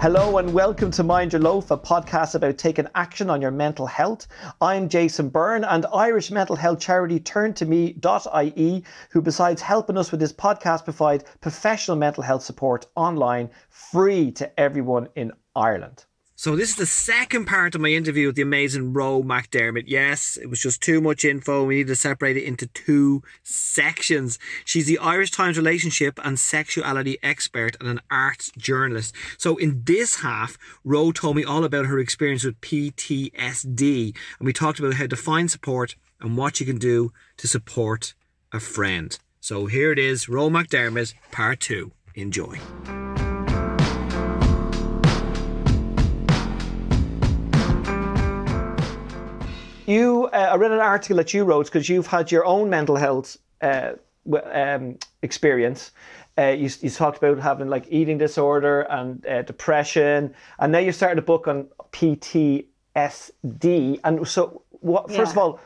Hello and welcome to Mind Your Loaf, a podcast about taking action on your mental health. I'm Jason Byrne, and Irish mental health charity turntome.ie, who besides helping us with this podcast, provide professional mental health support online, free to everyone in Ireland. So this is the second part of my interview with the amazing Roe McDermott. Yes, it was just too much info. We needed to separate it into two sections. She's the Irish Times relationship and sexuality expert and an arts journalist. So in this half, Roe told me all about her experience with PTSD. And we talked about how to find support and what you can do to support a friend. So here it is, Roe McDermott, part 2. Enjoy. I read an article that you wrote because you've had your own mental health experience. You talked about having like eating disorder and depression, and now you started a book on PTSD. And so, first of all,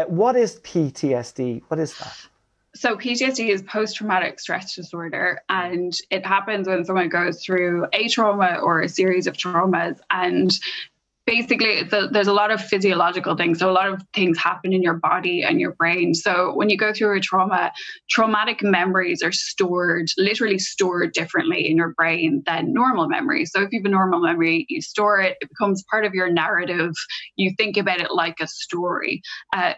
what is PTSD? What is that? So PTSD is post-traumatic stress disorder, and it happens when someone goes through a trauma or a series of traumas. And basically, there's a lot of physiological things. So a lot of things happen in your body and your brain. So when you go through a trauma, traumatic memories are literally stored differently in your brain than normal memories. So if you have a normal memory, you store it, it becomes part of your narrative. You think about it like a story.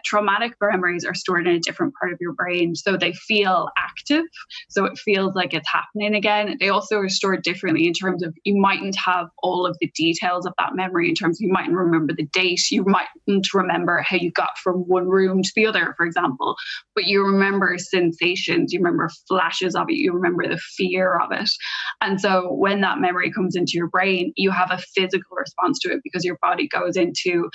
Traumatic memories are stored in a different part of your brain. So they feel active. So it feels like it's happening again. They also are stored differently in terms of you mightn't have all of the details of that memory in terms you mightn't remember the date, you mightn't remember how you got from one room to the other, for example, but you remember sensations, you remember flashes of it, you remember the fear of it. And so when that memory comes into your brain, you have a physical response to it because your body goes into,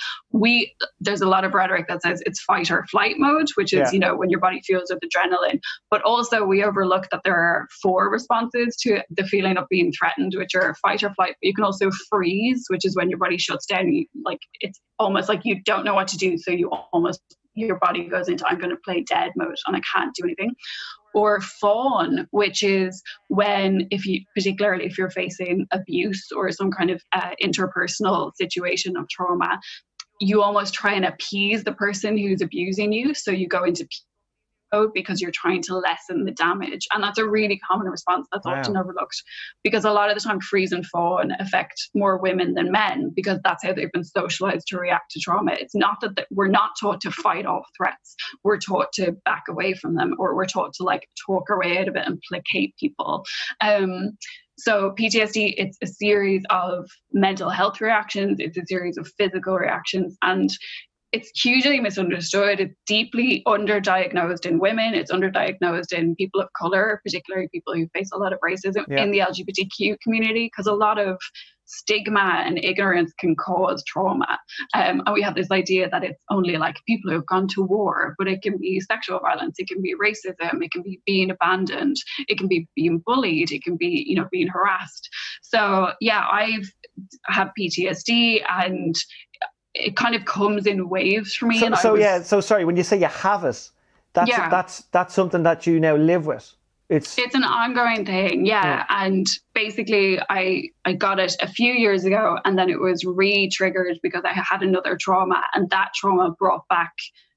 there's a lot of rhetoric that says it's fight or flight mode, which is, when your body feels with adrenaline, but also we overlook that there are 4 responses to the feeling of being threatened, which are fight or flight, but you can also freeze, which is when your body shuts down. It's almost like you don't know what to do, so your body goes into I'm going to play dead mode and I can't do anything. Or fawn, which is when, particularly if you're facing abuse or some kind of interpersonal situation of trauma, you almost try and appease the person who's abusing you, so you go into because you're trying to lessen the damage. And that's a really common response that's often overlooked, because a lot of the time freeze and fawn affect more women than men because that's how they've been socialized to react to trauma. It's not that we're not taught to fight off threats. We're taught to back away from them, or we're taught to talk our way out of it and placate people. So PTSD, it's a series of mental health reactions. It's a series of physical reactions, and it's hugely misunderstood. It's deeply underdiagnosed in women. It's underdiagnosed in people of colour, particularly people who face a lot of racism in the LGBTQ community, because a lot of stigma and ignorance can cause trauma. And we have this idea that it's only people who have gone to war, but it can be sexual violence, it can be racism, it can be being abandoned, it can be being bullied, it can be, being harassed. So I've had PTSD, and it kind of comes in waves for me. So sorry, when you say you have it, that's something that you now live with. It's an ongoing thing, and basically I got it a few years ago, and then it was re-triggered because I had another trauma, and that trauma brought back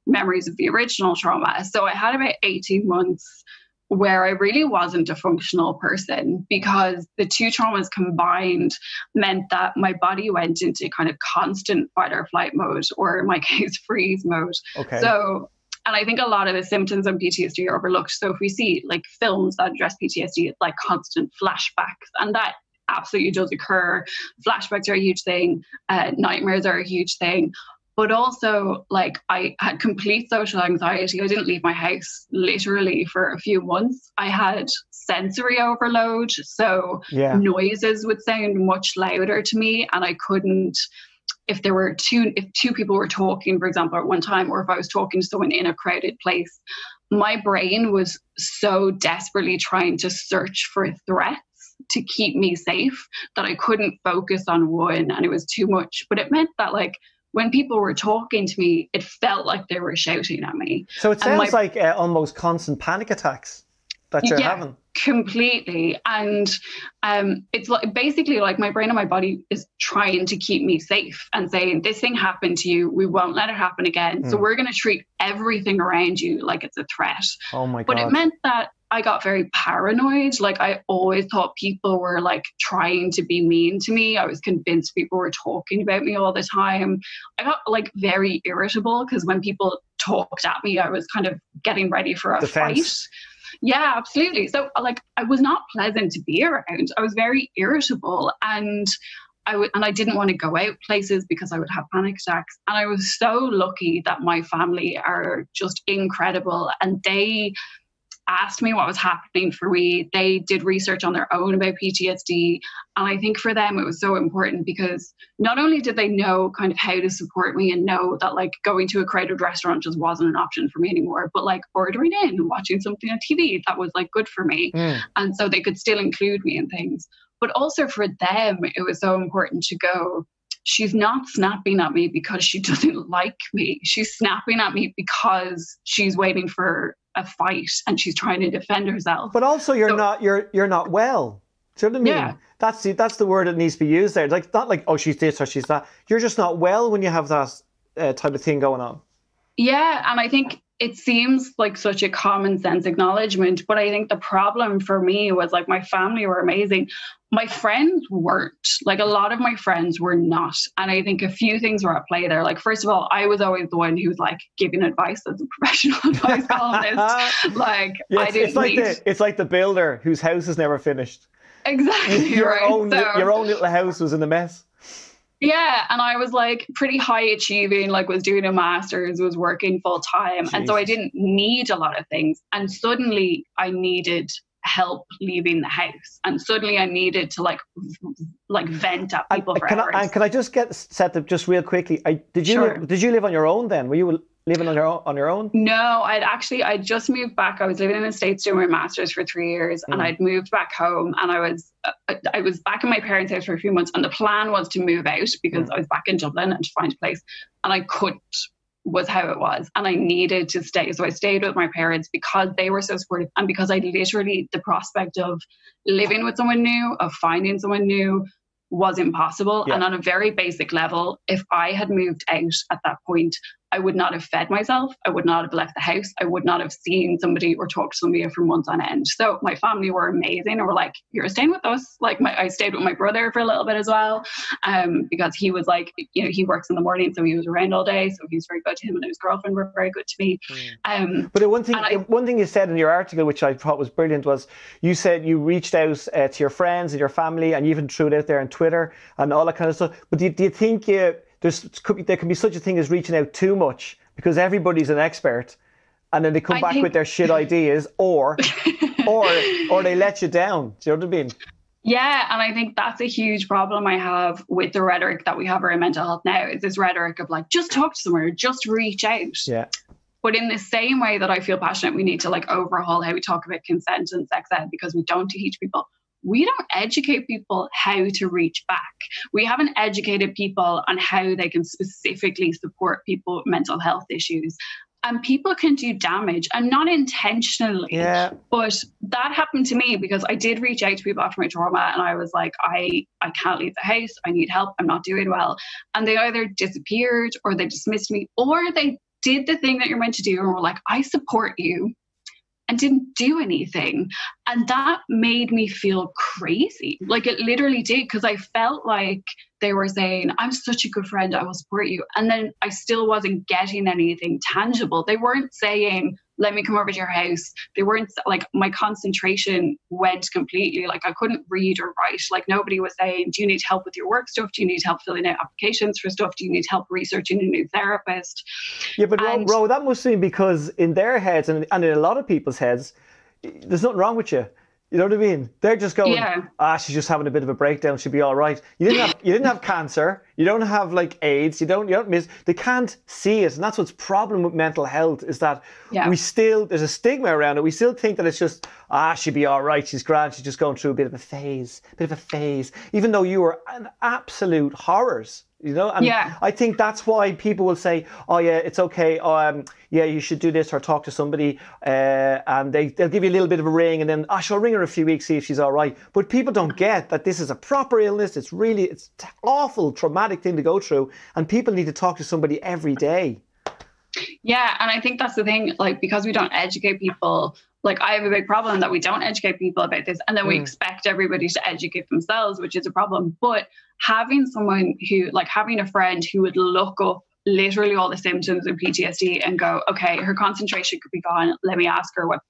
memories of the original trauma. So I had about 18 months where I really wasn't a functional person, because the two traumas combined meant that my body went into kind of constant fight or flight mode, or in my case, freeze mode. Okay. So, and I think a lot of the symptoms of PTSD are overlooked. So if we see films that address PTSD, it's constant flashbacks, and that absolutely does occur. Flashbacks are a huge thing. Nightmares are a huge thing. But also, I had complete social anxiety. I didn't leave my house literally for a few months. I had sensory overload. So noises would sound much louder to me. And I couldn't, if two people were talking, for example, at one time, or if I was talking to someone in a crowded place, my brain was so desperately trying to search for threats to keep me safe that I couldn't focus on one, and it was too much. But it meant that when people were talking to me, it felt like they were shouting at me. So it sounds like almost constant panic attacks that you're having. Completely. And it's like basically like my brain and my body is trying to keep me safe and saying, this thing happened to you, we won't let it happen again. So we're going to treat everything around you like it's a threat. Oh my God. But it meant that I got very paranoid. Like I always thought people were like trying to be mean to me. I was convinced people were talking about me all the time. I got like very irritable because when people talked at me, I was kind of getting ready for a fight. Yeah, absolutely. So like I was not pleasant to be around. I was very irritable, and I didn't want to go out places because I would have panic attacks. And I was so lucky that my family are just incredible, and they asked me what was happening for me. They did research on their own about PTSD. And I think for them, it was so important because not only did they know kind of how to support me and know that like going to a crowded restaurant just wasn't an option for me anymore, but like ordering in and watching something on TV, that was like good for me. And so they could still include me in things. But also for them, it was so important to go, she's not snapping at me because she doesn't like me. She's snapping at me because she's waiting for a fight and she's trying to defend herself. But also you're not well. Do you know what I mean? Yeah. That's the word that needs to be used there. It's like not like, oh, she's this or she's that. You're just not well when you have that type of thing going on. Yeah, and I think it seems like such a common sense acknowledgement, but I think the problem for me was like my family were amazing. My friends weren't. Like a lot of my friends were not. And I think a few things were at play there. Like, first of all, I was always the one who was like giving advice as a professional advice columnist. Like, yeah, I didn't it's like the builder whose house is never finished. Exactly. Your own little house was in a mess. Yeah, and I was like pretty high achieving, like was doing a master's, was working full time. And so I didn't need a lot of things. And suddenly I needed help leaving the house. And suddenly I needed to like vent at people for hours. Can I just set up just real quickly? Did you live on your own then? Were you living on your own? No, I'd just moved back. I was living in the States doing my master's for 3 years, and I'd moved back home, and I was back in my parents' house for a few months, and the plan was to move out because I was back in Dublin and to find a place, and I couldn't, was how it was, and I needed to stay. So I stayed with my parents because they were so supportive, and because I literally, the prospect of living with someone new, of finding someone new, was impossible. Yeah. And on a very basic level, if I had moved out at that point, I would not have fed myself. I would not have left the house. I would not have seen somebody or talked to somebody for months on end. So my family were amazing and were like, you're staying with us. Like I stayed with my brother for a little bit as well, because he was like, he works in the morning, so he was around all day. So he was very good to him, and his girlfriend were very good to me. But one thing you said in your article, which I thought was brilliant, was you said you reached out to your friends and your family, and you even threw it out there on Twitter and all that kind of stuff. But do you think there can be such a thing as reaching out too much because everybody's an expert, and then they come back with their shit ideas, or they let you down? Do you know what I mean? Yeah, and I think that's a huge problem I have with the rhetoric that we have around mental health now. Is this rhetoric of like, just talk to someone or just reach out. Yeah. But in the same way that I feel passionate, we need to like overhaul how we talk about consent and sex ed, because we don't teach people. We don't educate people how to reach back. We haven't educated people on how they can specifically support people with mental health issues. And people can do damage, and not intentionally. Yeah. But that happened to me because I did reach out to people after my trauma, and I was like, I can't leave the house. I need help. I'm not doing well. And they either disappeared, or they dismissed me, or they did the thing that you're meant to do and were like, I support you, and didn't do anything. And that made me feel crazy. Like it literally did, because I felt like they were saying, I'm such a good friend, I will support you. And then I still wasn't getting anything tangible. They weren't saying, let me come over to your house. They weren't like, my concentration went completely. Like I couldn't read or write. Like nobody was saying, do you need help with your work stuff? Do you need help filling out applications for stuff? Do you need help researching a new therapist? Yeah, but Ro, that must mean because in their heads and in a lot of people's heads, there's nothing wrong with you. You know what I mean? They're just going, she's just having a bit of a breakdown. She'll be all right. You didn't have cancer. You don't have like AIDS. You don't miss. They can't see it, and that's what's problem with mental health is that there's a stigma around it. We still think that it's just she'll be all right. She's grand. She's just going through a bit of a phase, even though you were an absolute horrors. you know? And I think that's why people will say, oh yeah, it's okay. Yeah, you should do this or talk to somebody. And they'll give you a little bit of a ring and then, I'll ring her a few weeks, see if she's all right. But people don't get that this is a proper illness. It's awful, traumatic thing to go through. And people need to talk to somebody every day. Yeah. And I think that's the thing, like, because we don't educate people, like I have a big problem that we don't educate people about this. And then we expect everybody to educate themselves, which is a problem. But having someone who, like having a friend who would look up literally all the symptoms of PTSD and go, okay, her concentration could be gone. Let me ask her what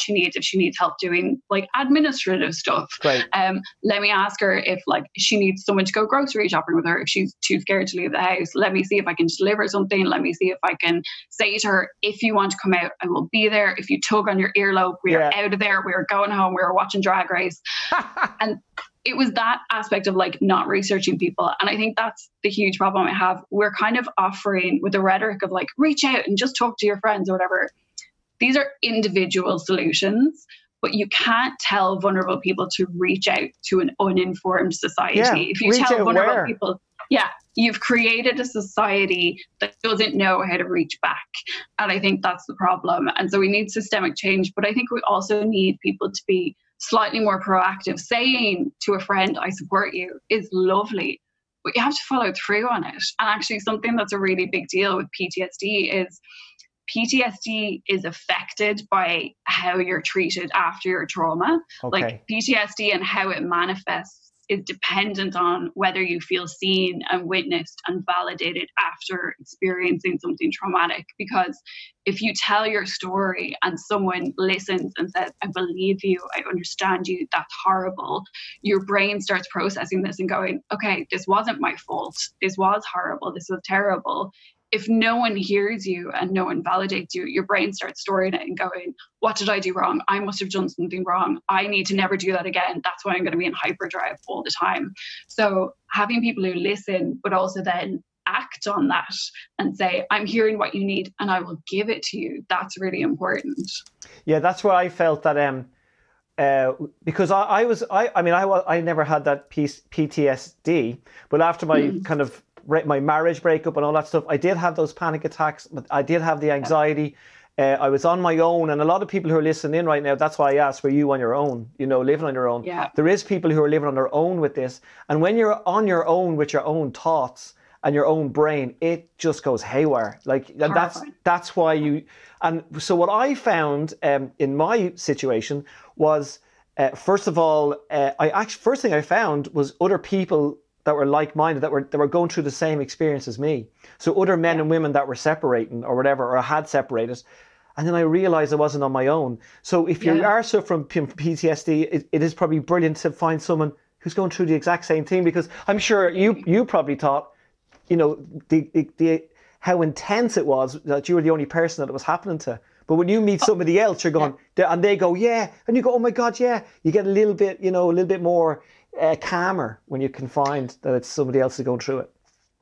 she needs, if she needs help doing like administrative stuff. Right. Let me ask her if like she needs someone to go grocery shopping with her, if she's too scared to leave the house. Let me see if I can deliver something. Let me see if I can say to her, if you want to come out, I will be there. If you tug on your earlobe, we are out of there. We are going home. We are watching Drag Race. And it was that aspect of like not researching people. And I think that's the huge problem I have. We're kind of offering with the rhetoric of like, reach out and just talk to your friends or whatever. These are individual solutions, but you can't tell vulnerable people to reach out to an uninformed society. Yeah, if you tell vulnerable people, you've created a society that doesn't know how to reach back. And I think that's the problem. And so we need systemic change, but I think we also need people to be slightly more proactive. Saying to a friend, I support you, is lovely, but you have to follow through on it. And actually something that's a really big deal with PTSD is affected by how you're treated after your trauma. Okay. Like PTSD and how it manifests is dependent on whether you feel seen and witnessed and validated after experiencing something traumatic. Because if you tell your story and someone listens and says, I believe you, I understand you, that's horrible, your brain starts processing this and going, okay, this wasn't my fault. This was horrible. This was terrible. If no one hears you and no one validates you, your brain starts storing it and going, what did I do wrong? I must have done something wrong. I need to never do that again. That's why I'm going to be in hyperdrive all the time. So having people who listen, but also then act on that and say, I'm hearing what you need and I will give it to you. That's really important. Yeah, that's where I felt that because I never had that PTSD, but after my kind of my marriage breakup and all that stuff, I did have those panic attacks, but I did have the anxiety. I was on my own, and a lot of people who are listening in right now, that's why I asked, were you on your own, living on your own? Yeah. There is people who are living on their own with this. And when you're on your own with your own thoughts and your own brain, it just goes haywire. Like that's why and so what I found in my situation was, first of all, first thing I found was other people that were like-minded, that were going through the same experience as me. So other men and women that were separating or whatever, or had separated. And then I realized I wasn't on my own. So if you are suffering from PTSD, it is probably brilliant to find someone who's going through the exact same thing, because I'm sure you probably thought, how intense it was that you were the only person that it was happening to. But when you meet somebody else, you're going, and they go, yeah. And you go, oh my God, yeah. You get a little bit more calmer when you can find that it's somebody else who's going through it.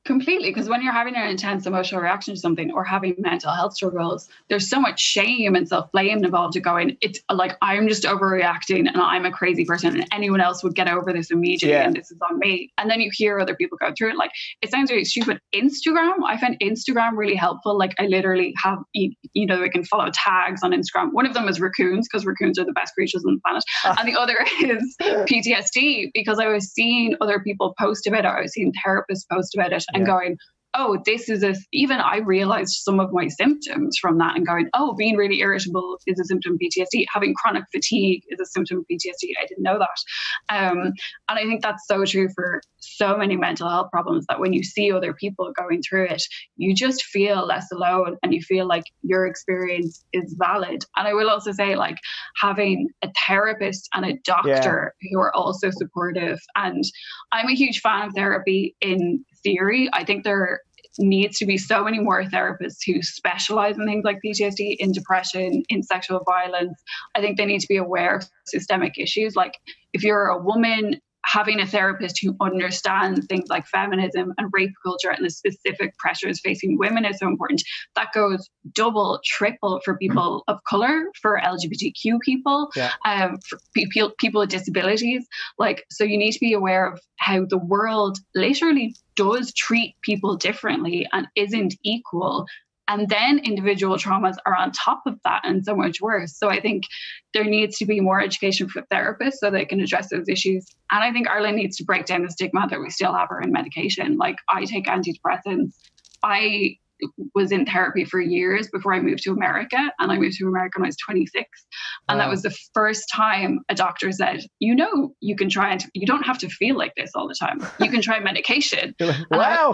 Completely, because when you're having an intense emotional reaction to something or having mental health struggles, there's so much shame and self-blame involved to going, it's like, I'm just overreacting and I'm a crazy person and anyone else would get over this immediately and this is on me. And then you hear other people go through it. Like, it sounds really stupid. Instagram, I find Instagram really helpful. Like, I literally have, we can follow tags on Instagram. One of them is raccoons, because raccoons are the best creatures on the planet. And the other is PTSD, because I was seeing other people post about it. I was seeing therapists post about it. And going, oh, this is even I realized some of my symptoms from that and going, oh, being really irritable is a symptom of PTSD. Having chronic fatigue is a symptom of PTSD. I didn't know that. And I think that's so true for so many mental health problems, that when you see other people going through it, you just feel less alone and you feel like your experience is valid. And I will also say, like, having a therapist and a doctor who are also supportive. And I'm a huge fan of therapy in theory. I think there needs to be so many more therapists who specialize in things like PTSD, in depression, in sexual violence. I think they need to be aware of systemic issues. Like, if you're a woman having a therapist who understands things like feminism and rape culture and the specific pressures facing women is so important. That goes double, triple for people of color, for LGBTQ people, for people with disabilities. Like, so you need to be aware of how the world literally does treat people differently and isn't equal. And then individual traumas are on top of that and so much worse. So I think there needs to be more education for therapists so they can address those issues. And I think Ireland needs to break down the stigma that we still have around medication. Like, I take antidepressants. I was in therapy for years before I moved to America. And I moved to America when I was 26. And that was the first time a doctor said, you know, you can try and you don't have to feel like this all the time. You can try medication. Wow.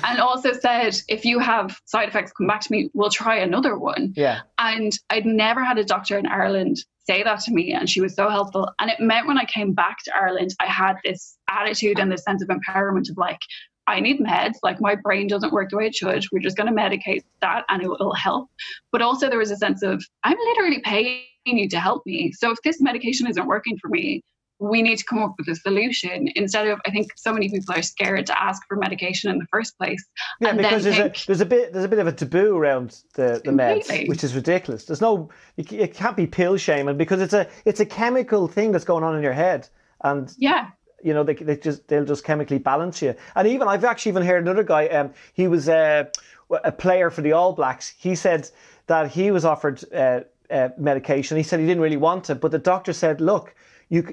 And also said, if you have side effects, come back to me, we'll try another one. Yeah. And I'd never had a doctor in Ireland say that to me. And she was so helpful. And it meant when I came back to Ireland, I had this attitude and this sense of empowerment of like, I need meds. Like, my brain doesn't work the way it should. We're just going to medicate that and it will help. But also there was a sense of, I'm literally paying you to help me. So if this medication isn't working for me, we need to come up with a solution instead of, I think so many people are scared to ask for medication in the first place. Yeah, and because there's a bit of a taboo around the Completely. meds, which is ridiculous. There's no, it can't be pill shaming because it's a chemical thing that's going on in your head. And yeah, you know, they'll just chemically balance you. And even I've actually even heard another guy, he was a player for the All Blacks. He said that he was offered medication. He said he didn't really want it, but the doctor said, look,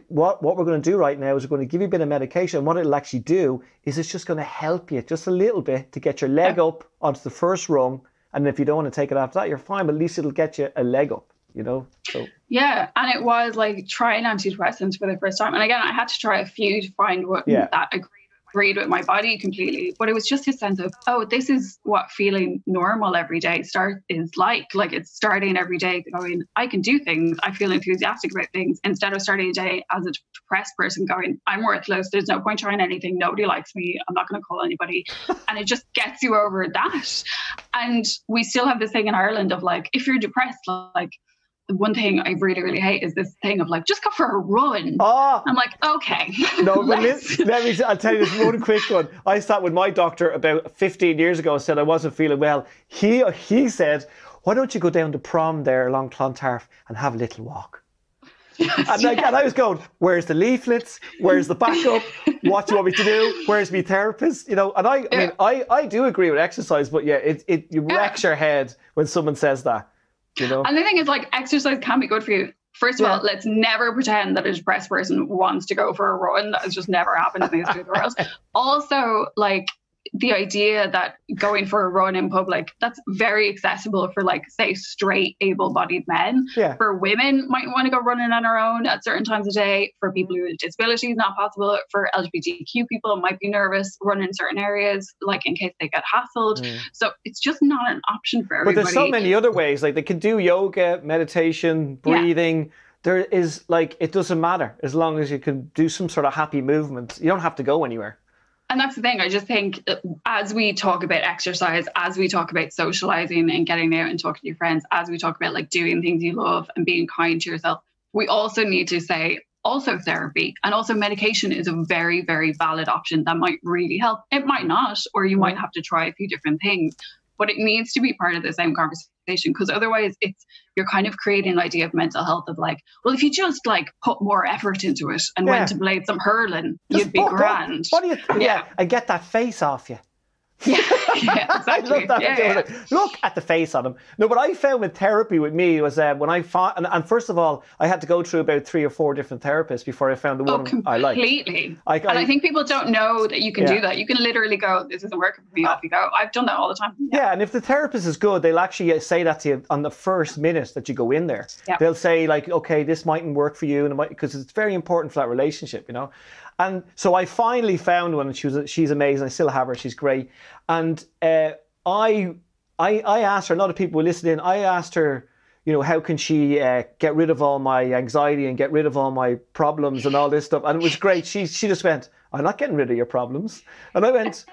what we're going to do right now is we're going to give you a bit of medication. And what it'll actually do is it's just going to help you just a little bit to get your leg up onto the first rung. And if you don't want to take it after that, you're fine, but at least it'll get you a leg up, you know? So yeah, and it was like trying antidepressants for the first time. And again, I had to try a few to find what that agreed with my body completely. But it was just a sense of, oh, this is what feeling normal every day is like. Like, it's starting every day going, I can do things. I feel enthusiastic about things, instead of starting a day as a depressed person going, I'm worthless. There's no point trying anything. Nobody likes me. I'm not going to call anybody. And it just gets you over that. And we still have this thing in Ireland of like, if you're depressed, like, one thing I really, really hate is this thing of like, just go for a run. Oh. I'm like, okay. No, but I'll tell you this one quick one. I sat with my doctor about 15 years ago and said I wasn't feeling well. He said, why don't you go down to prom there along Clontarf and have a little walk? Yes, and I was going, where's the leaflets? Where's the backup? What do you want me to do? Where's my therapist? You know, and I mean, I do agree with exercise, but yeah, it wrecks your head when someone says that. You know? And the thing is, like, exercise can be good for you. First of all, let's never pretend that a depressed person wants to go for a run. That has just never happened in the history of the world. Also, like, the idea that going for a run in public, that's very accessible for, like, say, straight, able-bodied men. Yeah. For women, might want to go running on our own at certain times of day. For people who have disabilities, not possible. For LGBTQ people, might be nervous running in certain areas, like in case they get hassled. So it's just not an option for everybody. But there's so many other ways. Like, they can do yoga, meditation, breathing. Yeah. There is, like, it doesn't matter as long as you can do some sort of happy movement. You don't have to go anywhere. And that's the thing. I just think as we talk about exercise, as we talk about socializing and getting out and talking to your friends, as we talk about like doing things you love and being kind to yourself, we also need to say also therapy and also medication is a very, very valid option that might really help. It might not, or you might have to try a few different things, but it needs to be part of the same conversation because otherwise you're kind of creating an idea of mental health of like, well, if you just like put more effort into it and went to blade some hurling, you'd be grand. What do you? And get that face off you. Yeah, exactly. I love that. Look at the face on him. No, what I found with therapy with me was when I found, and first of all, I had to go through about 3 or 4 different therapists before I found the one I liked. Completely. And I think people don't know that you can do that. You can literally go, this isn't working for me, off you go. I've done that all the time. Yeah, and if the therapist is good, they'll actually say that to you on the first minute that you go in there. Yeah. They'll say like, okay, this mightn't work for you, and because it's very important for that relationship, you know. And so I finally found one, and she's amazing. I still have her. She's great. And I asked her, a lot of people who listened in, I asked her, you know, how can she get rid of all my anxiety and get rid of all my problems and all this stuff? And it was great. She just went, I'm not getting rid of your problems. And I went,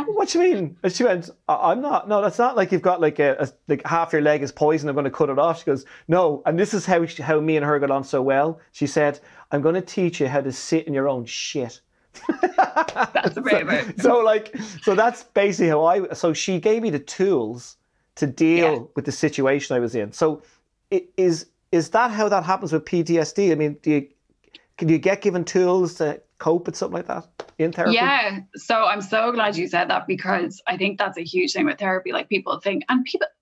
what do you mean? And she went, I'm not. No, that's not like you've got like like half your leg is poison. I'm going to cut it off. She goes, no. And this is how me and her got on so well. She said, I'm going to teach you how to sit in your own shit. That's amazing. So that's basically how so she gave me the tools to deal with the situation I was in. So is that how that happens with PTSD? I mean, can you get given tools to cope with something like that in therapy? Yeah. So I'm so glad you said that, because I think that's a huge thing with therapy. Like people think,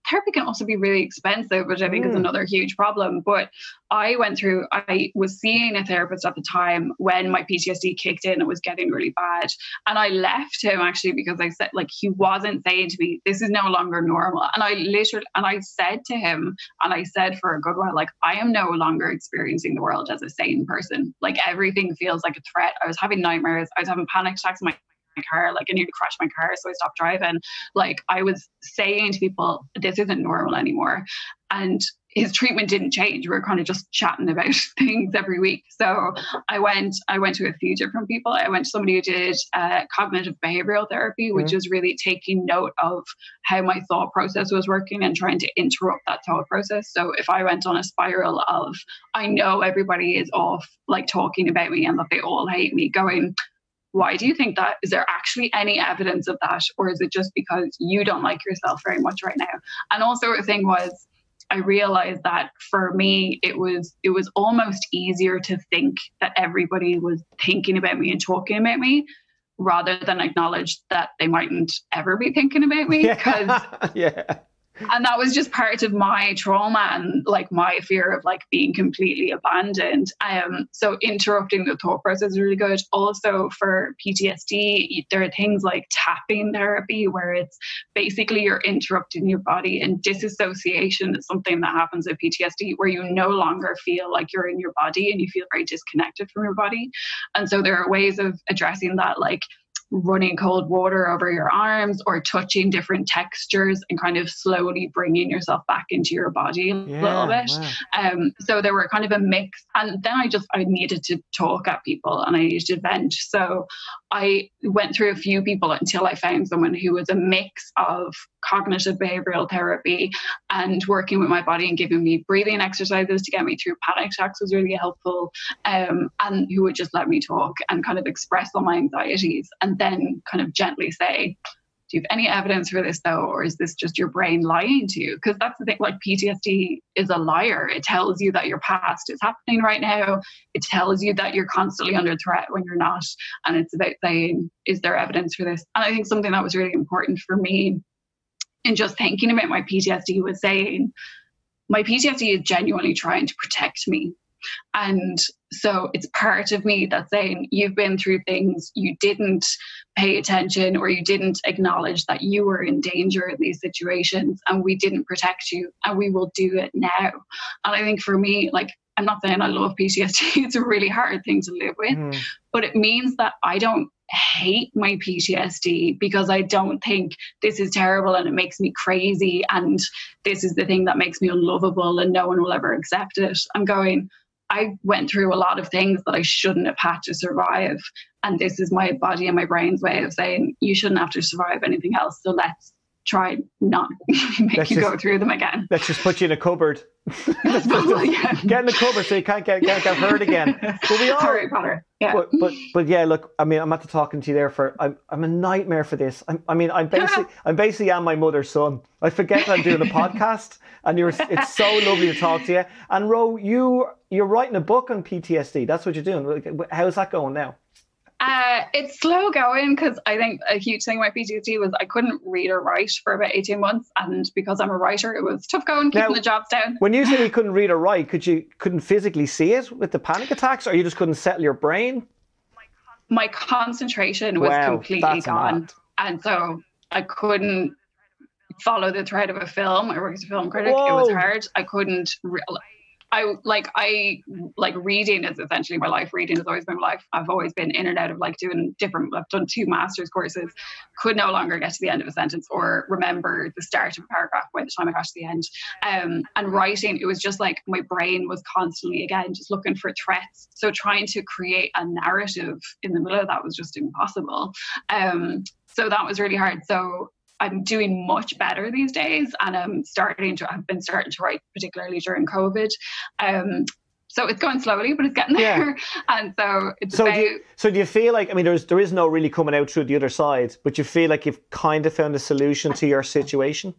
therapy can also be really expensive, which I think is another huge problem. But I was seeing a therapist at the time when my PTSD kicked in. It was getting really bad. And I left him actually because I said, like, he wasn't saying to me, this is no longer normal. And I said to him, and I said for a good while, like, I am no longer experiencing the world as a sane person. Like, everything feels like a threat. I was having nightmares. I was having panic attacks in my car, like I nearly crashed my car, so I stopped driving. Like, I was saying to people, this isn't normal anymore. And his treatment didn't change. We were kind of just chatting about things every week. So I went to a few different people. I went to somebody who did cognitive behavioral therapy, which is really taking note of how my thought process was working and trying to interrupt that thought process. So if I went on a spiral of, I know everybody is off, like, talking about me and that they all hate me, going, why do you think that? Is there actually any evidence of that? Or is it just because you don't like yourself very much right now? And also the thing was, I realized that for me, it was almost easier to think that everybody was thinking about me and talking about me, rather than acknowledge that they mightn't ever be thinking about me. And that was just part of my trauma and like my fear of like being completely abandoned. So interrupting the thought process is really good. Also for PTSD, there are things like tapping therapy, where it's basically you're interrupting your body, and disassociation is something that happens with PTSD, where you no longer feel like you're in your body and you feel very disconnected from your body. And so there are ways of addressing that, like running cold water over your arms or touching different textures and kind of slowly bringing yourself back into your body a little bit. Wow. So there were kind of a mix. And then I needed to talk at people and I needed to vent. So I went through a few people until I found someone who was a mix of cognitive behavioral therapy and working with my body and giving me breathing exercises to get me through panic attacks was really helpful, and who would just let me talk and kind of express all my anxieties and then kind of gently say, do you have any evidence for this though, or is this just your brain lying to you? Because that's the thing, like PTSD is a liar. It tells you that your past is happening right now. It tells you that you're constantly under threat when you're not. And it's about saying, is there evidence for this? And I think something that was really important for me in just thinking about my PTSD was saying, my PTSD is genuinely trying to protect me. And so it's part of me that's saying, you've been through things, you didn't pay attention or you didn't acknowledge that you were in danger in these situations, and we didn't protect you, and we will do it now. And I think for me, like, I'm not saying I love PTSD, it's a really hard thing to live with, but it means that I don't hate my PTSD because I don't think this is terrible and it makes me crazy and this is the thing that makes me unlovable and no one will ever accept it. I'm going, I went through a lot of things that I shouldn't have had to survive. And this is my body and my brain's way of saying, you shouldn't have to survive anything else. So let's try not make you go through them again. Let's just put you in a cupboard. That's probably, yeah. Get in the cupboard so you can't get hurt again. But we all, Harry Potter. Yeah. But yeah, look, I mean, I'm after talking to you there for, I'm a nightmare for this. I'm basically my mother's son. I forget I'm doing a podcast, and it's so lovely to talk to you. And Ro, you're writing a book on PTSD. That's what you're doing. How's that going now? It's slow going because I think a huge thing about PTSD was I couldn't read or write for about 18 months. And because I'm a writer, it was tough going, keeping the jobs down. When you say you couldn't read or write, couldn't physically see it with the panic attacks, or you just couldn't settle your brain? My concentration was completely gone. Mad. And so I couldn't follow the thread of a film. I worked as a film critic. Whoa. It was hard. I couldn't... I like reading is essentially my life. Reading has always been my life. I've always been in and out of like doing different, I've done 2 master's courses, could no longer get to the end of a sentence or remember the start of a paragraph by the time I got to the end. And writing, it was just like my brain was constantly, again, just looking for threats. So trying to create a narrative in the middle of that was just impossible. So that was really hard. So I'm doing much better these days, and I've been starting to write, particularly during COVID. So it's going slowly, but it's getting there. Yeah. And so it's do you feel like, I mean, there is no really coming out through the other side, but you feel like you've kind of found a solution to your situation?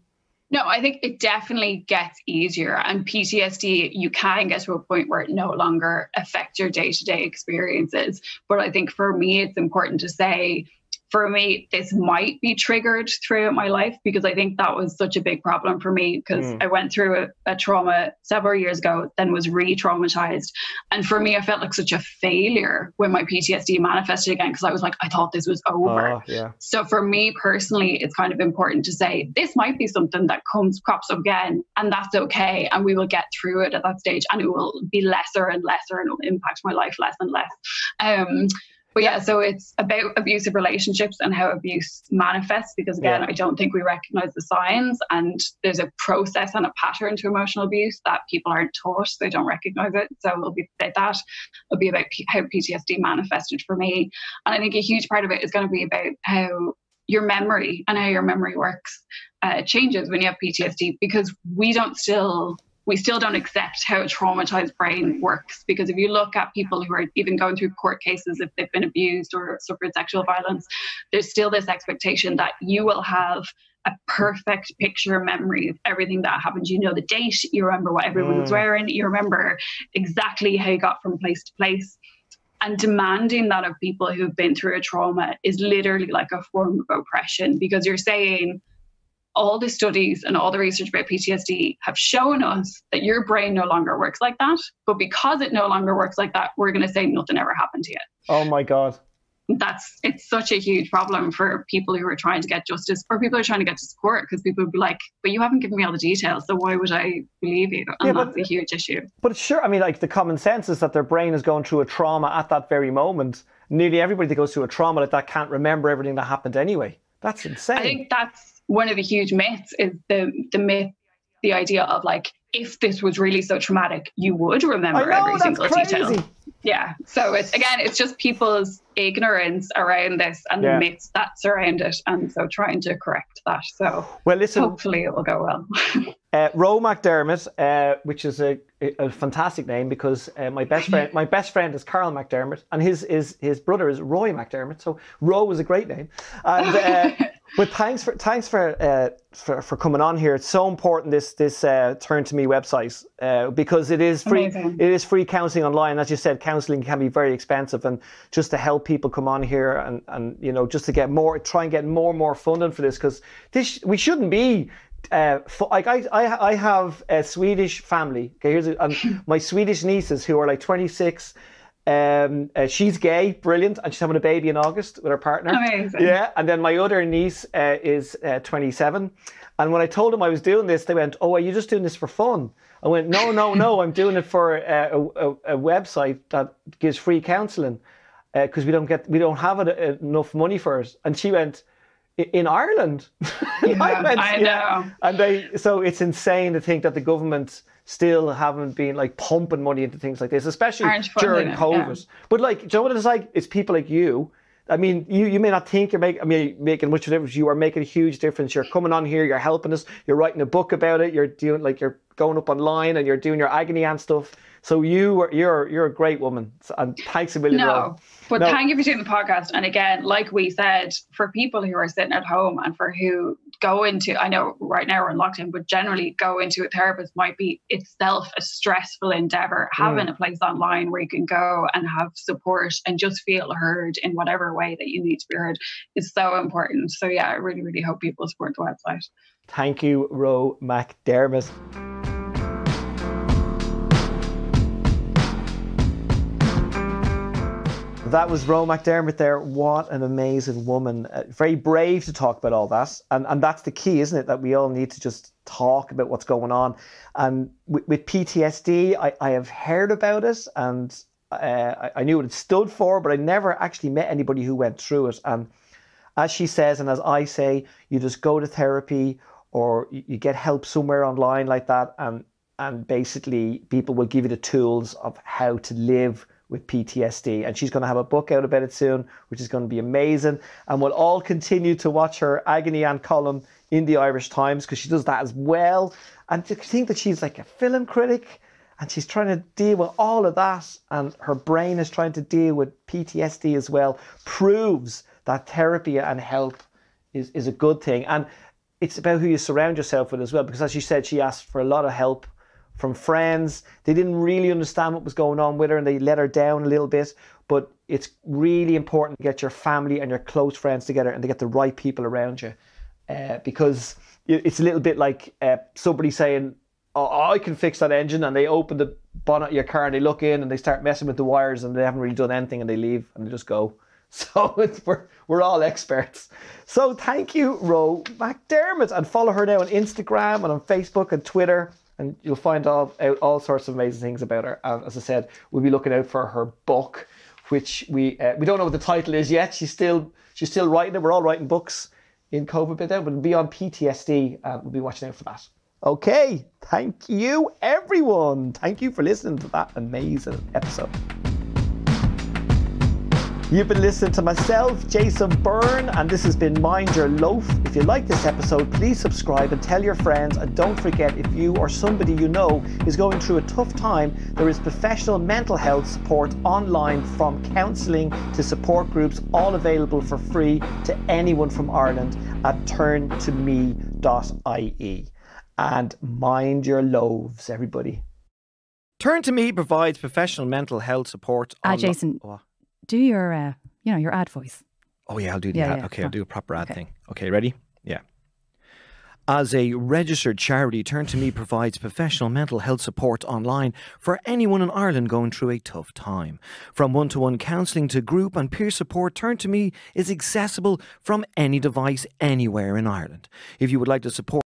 No, I think it definitely gets easier. And PTSD, you can get to a point where it no longer affects your day-to-day experiences. But I think for me, it's important to say, for me, this might be triggered throughout my life, because I think that was such a big problem for me, because I went through a trauma several years ago, then was re-traumatized. And for me, I felt like such a failure when my PTSD manifested again, because I was like, I thought this was over. So for me personally, it's kind of important to say, this might be something that crops up again, and that's okay. And we will get through it at that stage, and it will be lesser and lesser, and it will impact my life less and less. But yeah, so it's about abusive relationships and how abuse manifests, because again, I don't think we recognize the signs, and there's a process and a pattern to emotional abuse that people aren't taught, so they don't recognize it. So it'll be about that. It'll be about how PTSD manifested for me. And I think a huge part of it is going to be about how your memory and how your memory works changes when you have PTSD, because we still don't accept how a traumatized brain works. Because if you look at people who are even going through court cases, if they've been abused or suffered sexual violence, there's still this expectation that you will have a perfect picture memory of everything that happened. You know the date, you remember what everyone was wearing, you remember exactly how you got from place to place. And demanding that of people who've been through a trauma is literally like a form of oppression, because you're saying, all the studies and all the research about PTSD have shown us that your brain no longer works like that. But because it no longer works like that, we're going to say nothing ever happened to you. Oh my God. It's such a huge problem for people who are trying to get justice, or people who are trying to get to support, because people would be like, but you haven't given me all the details, so why would I believe you? And that's a huge issue. But sure, I mean, like, the common sense is that their brain is going through a trauma at that very moment. Nearly everybody that goes through a trauma like that can't remember everything that happened anyway. That's insane. I think that's one of the huge myths, is the myth, the idea of like, if this was really so traumatic, you would remember every single detail. Yeah. So it's just people's ignorance around this and the myths that surround it. And so trying to correct that. So listen, hopefully it will go well. Roe McDermott, which is a fantastic name, because my best friend is Carl McDermott, and his brother is Roy McDermott. So Roe was a great name. And but thanks for coming on here. It's so important, this Turn to Me website, because it is free. Amazing. It is free counselling online. As you said, counselling can be very expensive, and just to help people come on here and you know, just to try and get more and more funding for this, because we shouldn't be. Like I have a Swedish family. Okay, and my Swedish nieces who are like 26. She's gay, brilliant, and she's having a baby in August with her partner. Amazing. Yeah, and then my other niece is 27. And when I told them I was doing this, they went, "Oh, are you just doing this for fun?" I went, "No, I'm doing it for a website that gives free counselling, because we don't have enough money for it." And she went, "In Ireland?" I know. And so it's insane to think that the government still haven't been like pumping money into things like this, especially during COVID. Yeah. But like, do you know what it's like? It's people like you. I mean, you may not think you're making much of a difference. You are making a huge difference. You're coming on here, you're helping us, you're writing a book about it, you're going up online and you're doing your agony aunt stuff. So you're a great woman, and thanks a million. Thank you for doing the podcast. And again, like we said, for people who are sitting at home and for who go into, I know right now we're in lockdown, but generally go into a therapist might be itself a stressful endeavor. Having a place online where you can go and have support and just feel heard in whatever way that you need to be heard is so important. So yeah, I really, really hope people support the website. Thank you, Roe McDermott. That was Roe McDermott there. What an amazing woman. Very brave to talk about all that. And that's the key, isn't it? That we all need to just talk about what's going on. And with PTSD, I have heard about it, and I knew what it stood for, but I never actually met anybody who went through it. And as she says, and as I say, you just go to therapy or you get help somewhere online like that. And basically people will give you the tools of how to live with PTSD. And she's going to have a book out about it soon, which is going to be amazing. And we'll all continue to watch her agony aunt column in the Irish Times, because she does that as well. And to think that she's like a film critic and she's trying to deal with all of that, and her brain is trying to deal with PTSD as well, proves that therapy and help is a good thing. And it's about who you surround yourself with as well, because as she said, she asked for a lot of help from friends. They didn't really understand what was going on with her and they let her down a little bit. But it's really important to get your family and your close friends together and to get the right people around you. Because it's a little bit like somebody saying, oh, I can fix that engine, and they open the bonnet of your car and they look in and they start messing with the wires and they haven't really done anything and they leave and they just go. So we're all experts. So thank you, Roe McDermott, and follow her now on Instagram and on Facebook and Twitter. And you'll find out all sorts of amazing things about her. And as I said, we'll be looking out for her book, which we don't know what the title is yet. She's still writing it. We're all writing books in COVID, but it'll be on PTSD, and we'll be watching out for that. Okay, thank you, everyone. Thank you for listening to that amazing episode. You've been listening to myself, Jason Byrne, and this has been Mind Your Loaf. If you like this episode, please subscribe and tell your friends. And don't forget, if you or somebody you know is going through a tough time, there is professional mental health support online, from counselling to support groups, all available for free to anyone from Ireland at turntome.ie. And mind your loaves, everybody. Turn to Me provides professional mental health support. Jason. Do your, your ad voice. Oh yeah, I'll do the ad. Yeah, okay, I'll do a proper ad thing. Okay, ready? Yeah. As a registered charity, Turn to Me provides professional mental health support online for anyone in Ireland going through a tough time. From one-to-one counselling to group and peer support, Turn to Me is accessible from any device anywhere in Ireland. If you would like to support